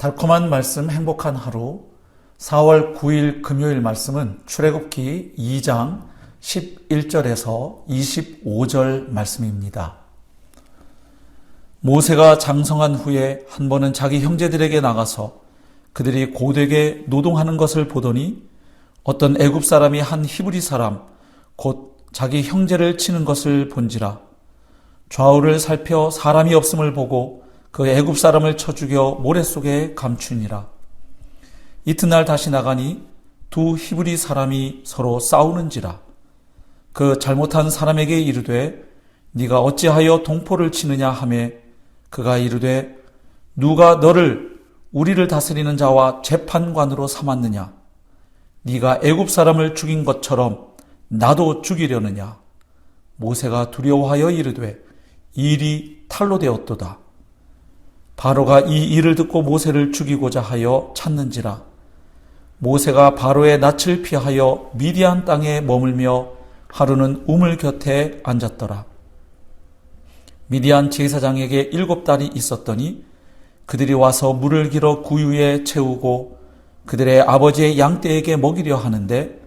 달콤한 말씀 행복한 하루 4월 9일 금요일 말씀은 출애굽기 2장 11절에서 25절 말씀입니다. 모세가 장성한 후에 한 번은 자기 형제들에게 나가서 그들이 고되게 노동하는 것을 보더니 어떤 애굽 사람이 한 히브리 사람 곧 자기 형제를 치는 것을 본지라. 좌우를 살펴 사람이 없음을 보고 그 애굽 사람을 쳐 죽여 모래 속에 감추니라. 이튿날 다시 나가니 두 히브리 사람이 서로 싸우는지라. 그 잘못한 사람에게 이르되 네가 어찌하여 동포를 치느냐 하매 그가 이르되 누가 너를 우리를 다스리는 자와 재판관으로 삼았느냐. 네가 애굽 사람을 죽인 것처럼 나도 죽이려느냐. 모세가 두려워하여 이르되 일이 탈로 되었도다. 바로가 이 일을 듣고 모세를 죽이고자 하여 찾는지라. 모세가 바로의 낯을 피하여 미디안 땅에 머물며 하루는 우물 곁에 앉았더라. 미디안 제사장에게 7딸이 있었더니 그들이 와서 물을 길어 구유에 채우고 그들의 아버지의 양떼에게 먹이려 하는데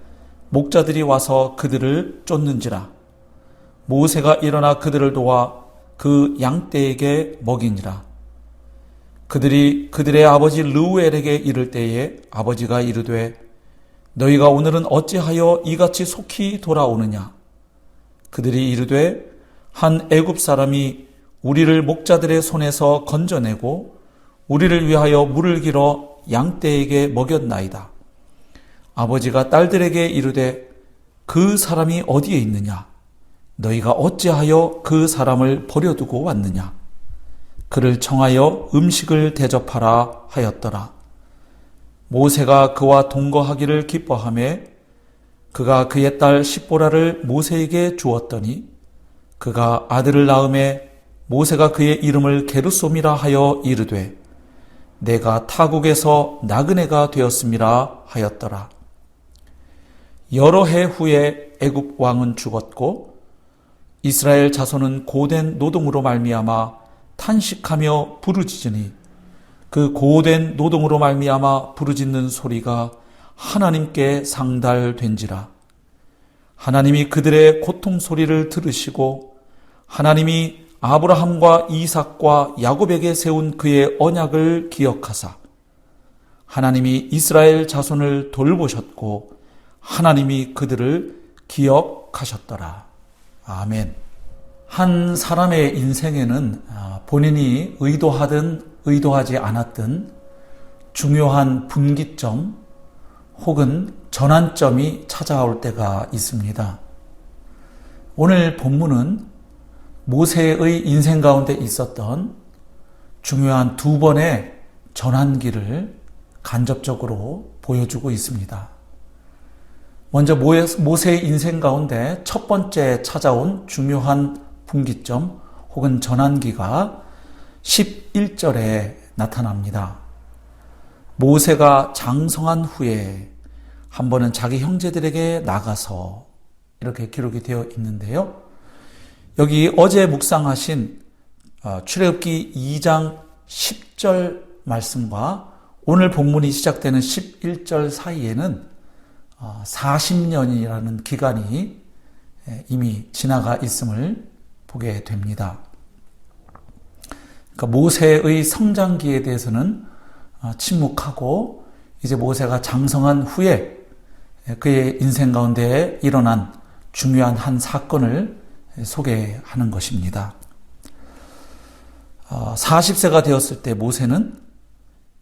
목자들이 와서 그들을 쫓는지라. 모세가 일어나 그들을 도와 그 양떼에게 먹이니라. 그들이 그들의 아버지 르우엘에게 이를 때에 아버지가 이르되 너희가 오늘은 어찌하여 이같이 속히 돌아오느냐. 그들이 이르되 한 애굽 사람이 우리를 목자들의 손에서 건져내고 우리를 위하여 물을 길어 양떼에게 먹였나이다. 아버지가 딸들에게 이르되 그 사람이 어디에 있느냐. 너희가 어찌하여 그 사람을 버려두고 왔느냐. 그를 청하여 음식을 대접하라 하였더라. 모세가 그와 동거하기를 기뻐하며 그가 그의 딸 십보라를 모세에게 주었더니 그가 아들을 낳음에 모세가 그의 이름을 게르솜이라 하여 이르되 내가 타국에서 나그네가 되었음이라 하였더라. 여러 해 후에 애굽 왕은 죽었고 이스라엘 자손은 고된 노동으로 말미암아 탄식하며 부르짖으니 그 고된 노동으로 말미암아 부르짖는 소리가 하나님께 상달된지라. 하나님이 그들의 고통 소리를 들으시고 하나님이 아브라함과 이삭과 야곱에게 세운 그의 언약을 기억하사 하나님이 이스라엘 자손을 돌보셨고 하나님이 그들을 기억하셨더라. 아멘. 한 사람의 인생에는 본인이 의도하든 의도하지 않았든 중요한 분기점 혹은 전환점이 찾아올 때가 있습니다. 오늘 본문은 모세의 인생 가운데 있었던 중요한 두 번의 전환기를 간접적으로 보여주고 있습니다. 먼저 모세의 인생 가운데 첫 번째 찾아온 중요한 분기점 혹은 전환기가 11절에 나타납니다. 모세가 장성한 후에 한 번은 자기 형제들에게 나가서 이렇게 기록이 되어 있는데요. 여기 어제 묵상하신 출애굽기 2장 10절 말씀과 오늘 본문이 시작되는 11절 사이에는 40년이라는 기간이 이미 지나가 있음을 보게 됩니다. 그러니까 모세의 성장기에 대해서는 침묵하고 이제 모세가 장성한 후에 그의 인생 가운데 일어난 중요한 한 사건을 소개하는 것입니다. 40세가 되었을 때 모세는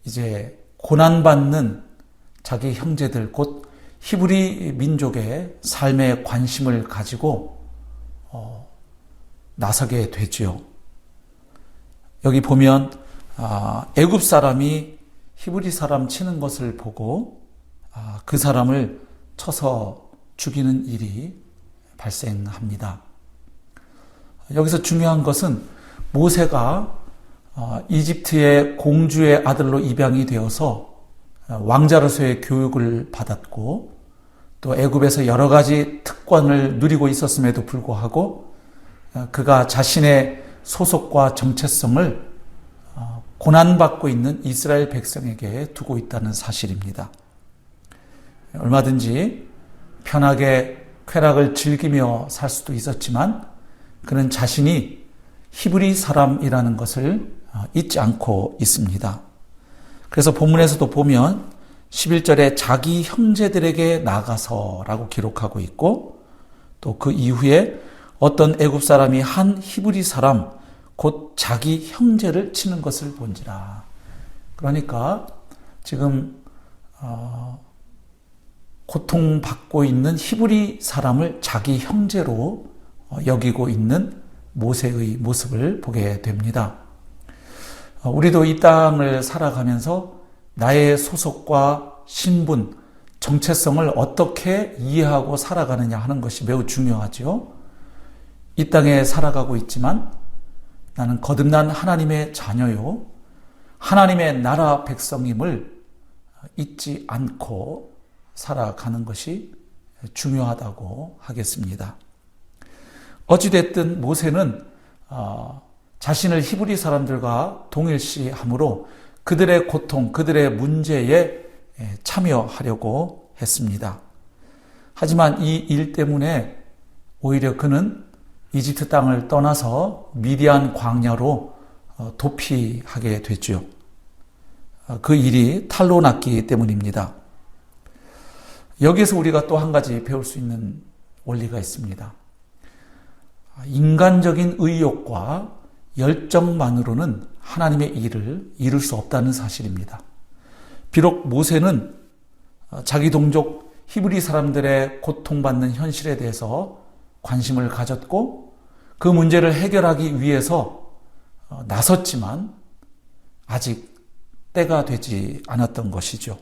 이제 고난받는 자기 형제들 곧 히브리 민족의 삶에 관심을 가지고 나서게 되지요. 여기 보면 애굽 사람이 히브리 사람 치는 것을 보고 그 사람을 쳐서 죽이는 일이 발생합니다. 여기서 중요한 것은 모세가 이집트의 공주의 아들로 입양이 되어서 왕자로서의 교육을 받았고 또 애굽에서 여러 가지 특권을 누리고 있었음에도 불구하고 그가 자신의 소속과 정체성을 고난받고 있는 이스라엘 백성에게 두고 있다는 사실입니다. 얼마든지 편하게 쾌락을 즐기며 살 수도 있었지만 그는 자신이 히브리 사람이라는 것을 잊지 않고 있습니다. 그래서 본문에서도 보면 11절에 자기 형제들에게 나가서라고 기록하고 있고 또 그 이후에 어떤 애굽 사람이 한 히브리 사람 곧 자기 형제를 치는 것을 본지라. 그러니까 지금 고통받고 있는 히브리 사람을 자기 형제로 여기고 있는 모세의 모습을 보게 됩니다. 우리도 이 땅을 살아가면서 나의 소속과 신분, 정체성을 어떻게 이해하고 살아가느냐 하는 것이 매우 중요하죠. 이 땅에 살아가고 있지만 나는 거듭난 하나님의 자녀요, 하나님의 나라 백성임을 잊지 않고 살아가는 것이 중요하다고 하겠습니다. 어찌됐든 모세는 자신을 히브리 사람들과 동일시함으로 그들의 고통, 그들의 문제에 참여하려고 했습니다. 하지만 이 일 때문에 오히려 그는 이집트 땅을 떠나서 미디안 광야로 도피하게 됐죠. 그 일이 탈로 났기 때문입니다. 여기에서 우리가 또 한 가지 배울 수 있는 원리가 있습니다. 인간적인 의욕과 열정만으로는 하나님의 일을 이룰 수 없다는 사실입니다. 비록 모세는 자기 동족 히브리 사람들의 고통받는 현실에 대해서 관심을 가졌고 그 문제를 해결하기 위해서 나섰지만 아직 때가 되지 않았던 것이죠.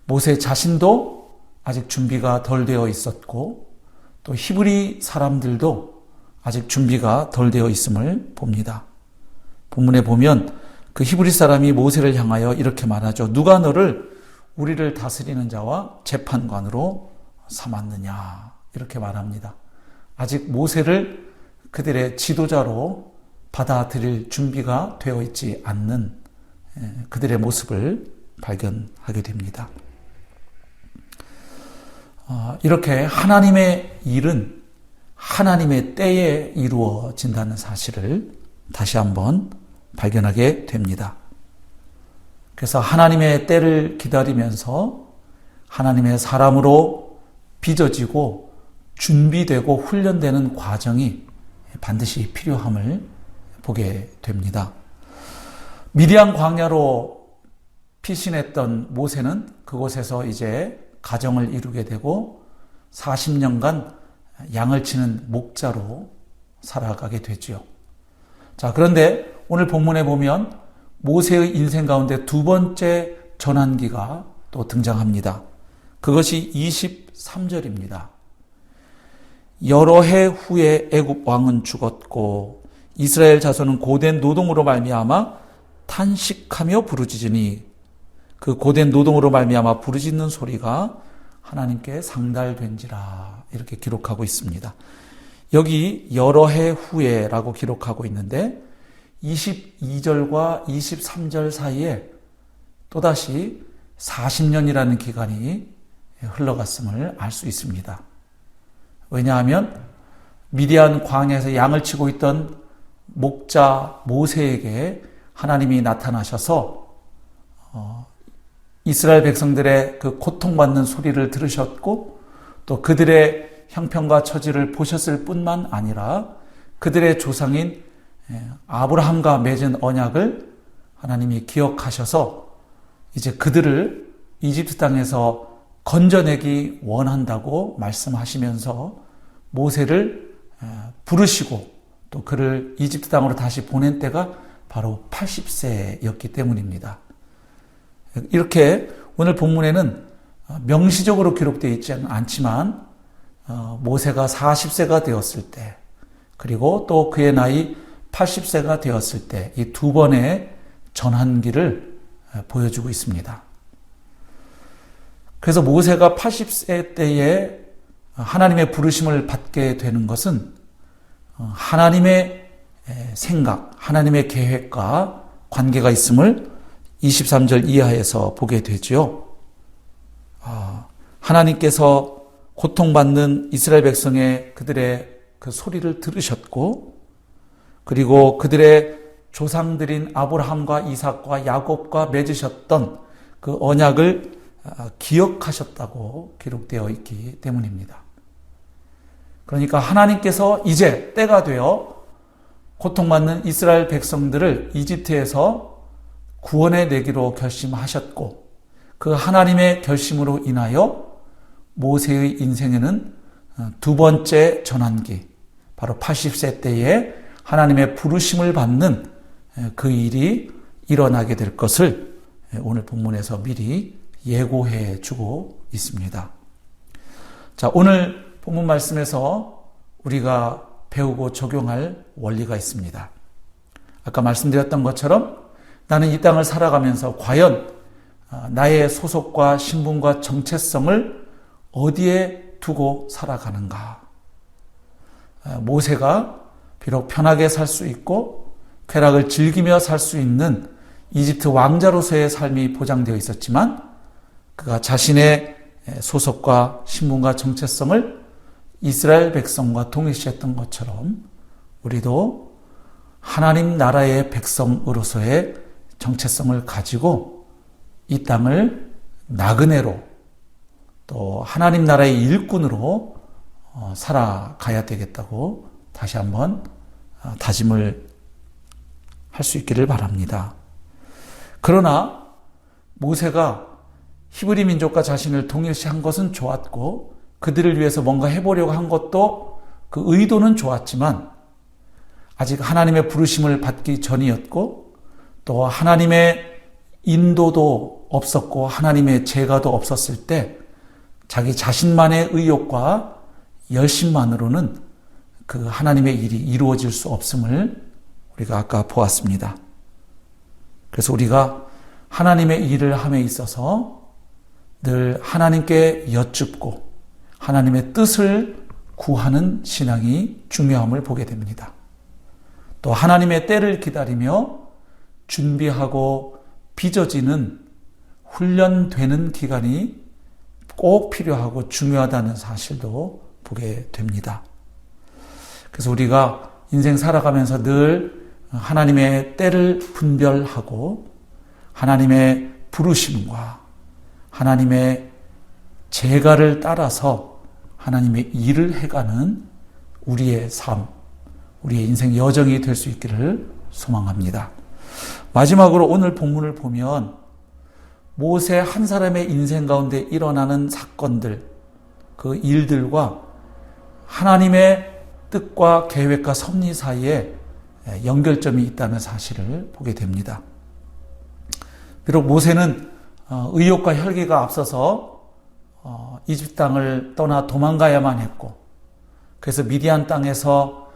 모세 자신도 아직 준비가 덜 되어 있었고 또 히브리 사람들도 아직 준비가 덜 되어 있음을 봅니다. 본문에 보면 그 히브리 사람이 모세를 향하여 이렇게 말하죠. 누가 너를 우리를 다스리는 자와 재판관으로 삼았느냐, 이렇게 말합니다. 아직 모세를 그들의 지도자로 받아들일 준비가 되어 있지 않는 그들의 모습을 발견하게 됩니다. 이렇게 하나님의 일은 하나님의 때에 이루어진다는 사실을 다시 한번 발견하게 됩니다. 그래서 하나님의 때를 기다리면서 하나님의 사람으로 빚어지고 준비되고 훈련되는 과정이 반드시 필요함을 보게 됩니다. 미디안 광야로 피신했던 모세는 그곳에서 이제 가정을 이루게 되고 40년간 양을 치는 목자로 살아가게 되죠. 자, 그런데 오늘 본문에 보면 모세의 인생 가운데 두 번째 전환기가 또 등장합니다. 그것이 23절입니다. 여러 해 후에 애굽 왕은 죽었고 이스라엘 자손은 고된 노동으로 말미암아 탄식하며 부르짖으니 그 고된 노동으로 말미암아 부르짖는 소리가 하나님께 상달된지라, 이렇게 기록하고 있습니다. 여기 여러 해 후에라고 기록하고 있는데 22절과 23절 사이에 또다시 40년이라는 기간이 흘러갔음을 알 수 있습니다. 왜냐하면 미디안 광야에서 양을 치고 있던 목자 모세에게 하나님이 나타나셔서 이스라엘 백성들의 그 고통받는 소리를 들으셨고 또 그들의 형편과 처지를 보셨을 뿐만 아니라 그들의 조상인 아브라함과 맺은 언약을 하나님이 기억하셔서 이제 그들을 이집트 땅에서 건져내기 원한다고 말씀하시면서 모세를 부르시고 또 그를 이집트 땅으로 다시 보낸 때가 바로 80세였기 때문입니다. 이렇게 오늘 본문에는 명시적으로 기록되어 있지는 않지만 모세가 40세가 되었을 때 그리고 또 그의 나이 80세가 되었을 때 이 두 번의 전환기를 보여주고 있습니다. 그래서 모세가 80세 때에 하나님의 부르심을 받게 되는 것은 하나님의 생각, 하나님의 계획과 관계가 있음을 23절 이하에서 보게 되죠. 하나님께서 고통받는 이스라엘 백성의 그들의 그 소리를 들으셨고, 그리고 그들의 조상들인 아브라함과 이삭과 야곱과 맺으셨던 그 언약을 기억하셨다고 기록되어 있기 때문입니다. 그러니까 하나님께서 이제 때가 되어 고통받는 이스라엘 백성들을 이집트에서 구원해 내기로 결심하셨고, 그 하나님의 결심으로 인하여 모세의 인생에는 두 번째 전환기, 바로 80세 때에 하나님의 부르심을 받는 그 일이 일어나게 될 것을 오늘 본문에서 미리 예고해 주고 있습니다. 자, 오늘 본문 말씀에서 우리가 배우고 적용할 원리가 있습니다. 아까 말씀드렸던 것처럼 나는 이 땅을 살아가면서 과연 나의 소속과 신분과 정체성을 어디에 두고 살아가는가? 모세가 비록 편하게 살 수 있고 쾌락을 즐기며 살 수 있는 이집트 왕자로서의 삶이 보장되어 있었지만, 그가 자신의 소속과 신분과 정체성을 이스라엘 백성과 동일시했던 것처럼 우리도 하나님 나라의 백성으로서의 정체성을 가지고 이 땅을 나그네로, 또 하나님 나라의 일꾼으로 살아가야 되겠다고 다시 한번 다짐을 할 수 있기를 바랍니다. 그러나 모세가 히브리 민족과 자신을 동일시한 것은 좋았고, 그들을 위해서 뭔가 해보려고 한 것도 그 의도는 좋았지만, 아직 하나님의 부르심을 받기 전이었고, 또 하나님의 인도도 없었고 하나님의 제가도 없었을 때 자기 자신만의 의욕과 열심만으로는 그 하나님의 일이 이루어질 수 없음을 우리가 아까 보았습니다. 그래서 우리가 하나님의 일을 함에 있어서 늘 하나님께 여쭙고 하나님의 뜻을 구하는 신앙이 중요함을 보게 됩니다. 또 하나님의 때를 기다리며 준비하고 빚어지는 훈련되는 기간이 꼭 필요하고 중요하다는 사실도 보게 됩니다. 그래서 우리가 인생 살아가면서 늘 하나님의 때를 분별하고 하나님의 부르심과 하나님의 제가를 따라서 하나님의 일을 해가는 우리의 삶, 우리의 인생 여정이 될 수 있기를 소망합니다. 마지막으로 오늘 본문을 보면 모세 한 사람의 인생 가운데 일어나는 사건들, 그 일들과 하나님의 뜻과 계획과 섭리 사이에 연결점이 있다는 사실을 보게 됩니다. 비록 모세는 의욕과 혈기가 앞서서 이집트 땅을 떠나 도망가야만 했고, 그래서 미디안 땅에서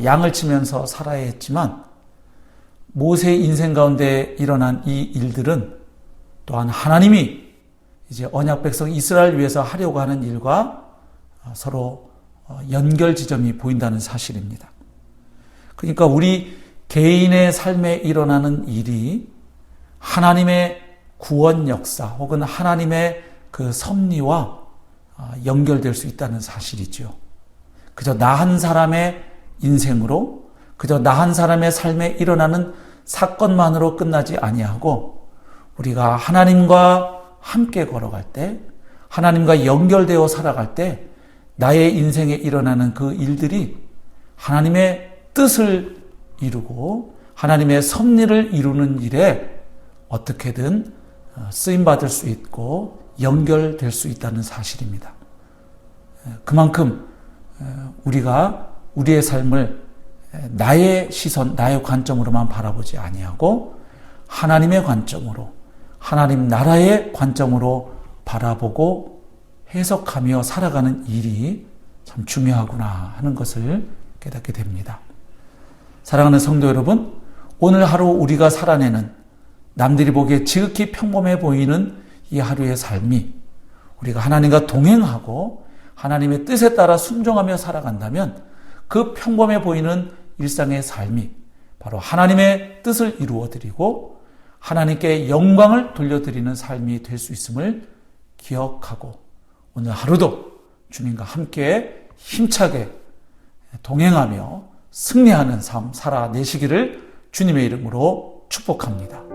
양을 치면서 살아야 했지만, 모세의 인생 가운데 일어난 이 일들은 또한 하나님이 이제 언약 백성 이스라엘 위해서 하려고 하는 일과 서로 연결 지점이 보인다는 사실입니다. 그러니까 우리 개인의 삶에 일어나는 일이 하나님의 구원 역사 혹은 하나님의 그 섭리와 연결될 수 있다는 사실이죠. 그저 나 한 사람의 인생으로, 그저 나 한 사람의 삶에 일어나는 사건만으로 끝나지 아니하고 우리가 하나님과 함께 걸어갈 때, 하나님과 연결되어 살아갈 때 나의 인생에 일어나는 그 일들이 하나님의 뜻을 이루고 하나님의 섭리를 이루는 일에 어떻게든 쓰임받을 수 있고 연결될 수 있다는 사실입니다. 그만큼 우리가 우리의 삶을 나의 시선, 나의 관점으로만 바라보지 아니하고 하나님의 관점으로, 하나님 나라의 관점으로 바라보고 해석하며 살아가는 일이 참 중요하구나 하는 것을 깨닫게 됩니다. 사랑하는 성도 여러분, 오늘 하루 우리가 살아내는 남들이 보기에 지극히 평범해 보이는 이 하루의 삶이 우리가 하나님과 동행하고 하나님의 뜻에 따라 순종하며 살아간다면 그 평범해 보이는 일상의 삶이 바로 하나님의 뜻을 이루어드리고 하나님께 영광을 돌려드리는 삶이 될 수 있음을 기억하고 오늘 하루도 주님과 함께 힘차게 동행하며 승리하는 삶 살아내시기를 주님의 이름으로 축복합니다.